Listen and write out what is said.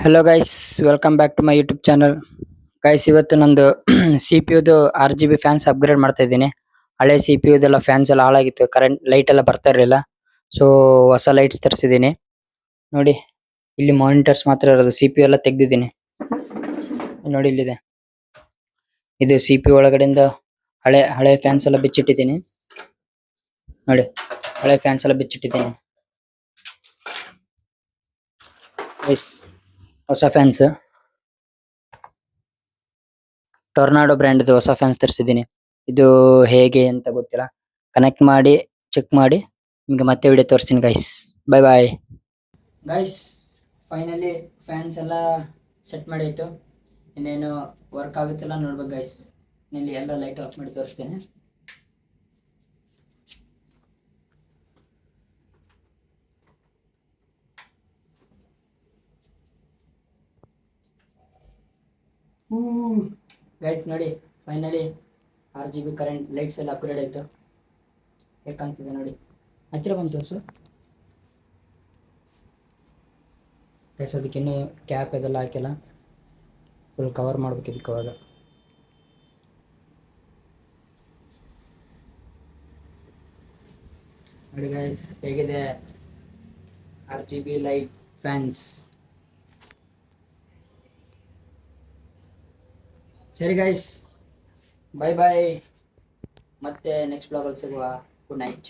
Hello guys, welcome back to my YouTube channel. Guys, ಇವತ್ತು ನಂದು ಸಿ ಪಿ ಯುದು RGB ಫ್ಯಾನ್ಸ್ ಅಪ್ಗ್ರೇಡ್ ಮಾಡ್ತಾ ಇದ್ದೀನಿ. ಹಳೆ ಸಿ ಪಿ ಯುದೆಲ್ಲ ಫ್ಯಾನ್ಸ್ ಎಲ್ಲ ಹಾಳಾಗಿತ್ತು, ಕರೆಂಟ್ ಲೈಟ್ ಎಲ್ಲ ಬರ್ತಾ ಇರಲಿಲ್ಲ. ಸೊ ಹೊಸ ಲೈಟ್ಸ್ ತರಿಸಿದ್ದೀನಿ. ನೋಡಿ, ಇಲ್ಲಿ ಮಾನಿಟರ್ಸ್ ಮಾತ್ರ ಇರೋದು, ಸಿ ಪಿ ಯು ಎಲ್ಲ ತೆಗ್ದಿದ್ದೀನಿ. ನೋಡಿ, ಇಲ್ಲಿದೆ. ಇದು ಸಿ ಪಿ ಯು ಒಳಗಡೆಯಿಂದ ಹಳೆ ಹಳೆ ಫ್ಯಾನ್ಸ್ ಎಲ್ಲ ಬಿಚ್ಚಿಟ್ಟಿದ್ದೀನಿ. ನೋಡಿ, ಹಳೆ ಫ್ಯಾನ್ಸ್ ಎಲ್ಲ ಬಿಚ್ಚಿಟ್ಟಿದ್ದೀನಿ. ಹೊಸ ಫ್ಯಾನ್ಸ್ ಟೊರ್ನಾಡೋ ಬ್ರ್ಯಾಂಡ್ ಹೊಸ ಫ್ಯಾನ್ಸ್ ತರಿಸಿದ್ದೀನಿ. ಇದು ಹೇಗೆ ಅಂತ ಗೊತ್ತಿಲ್ಲ, ಕನೆಕ್ಟ್ ಮಾಡಿ ಚೆಕ್ ಮಾಡಿ ನಿಮ್ಗೆ ಮತ್ತೆ ವಿಡಿಯೋ ತೋರಿಸ್ತೀನಿ guys. Bye bye guys. Finally fans ಎಲ್ಲ ಸೆಟ್ ಮಾಡಿತ್ತು, ಇನ್ನೇನು ವರ್ಕ್ ಆಗುತ್ತಿಲ್ಲ ನೋಡ್ಬೇಕು ಗೈಸ್. ಇಲ್ಲಿ ಎಲ್ಲ ಲೈಟ್ ಆಫ್ ಮಾಡಿ ತೋರಿಸ್ತೇನೆ. ಗೈಸ್ ನೋಡಿ, ಫೈನಲಿ RGB ಕರೆಂಟ್ ಲೈಟ್ಸ್ ಎಲ್ಲ ಅಪ್ಗ್ರೇಡ್ ಆಯ್ತು. ಹೇಗೆ ಕಾಣ್ತಿದೆ ನೋಡಿ, ಹತ್ತಿರ ಬಂತು ತೋರಿಸು ಗೈಸ್. ಅದಕ್ಕೆ ಇನ್ನೂ ಕ್ಯಾಪ್ ಇದೆಲ್ಲ ಹಾಕಿಲ್ಲ, ಫುಲ್ ಕವರ್ ಮಾಡ್ಬೇಕು ಇದಕ್ಕೆ. ಅವಾಗ ನೋಡಿ ಗೈಸ್, ಹೇಗಿದೆ RGB ಲೈಟ್ ಫ್ಯಾನ್ಸ್. ಸರಿ ಗೈಸ್, ಬೈ ಬಾಯ್. ಮತ್ತೆ ನೆಕ್ಸ್ಟ್ ಬ್ಲಾಗಲ್ಲಿ ಸಿಗುವ. Good night.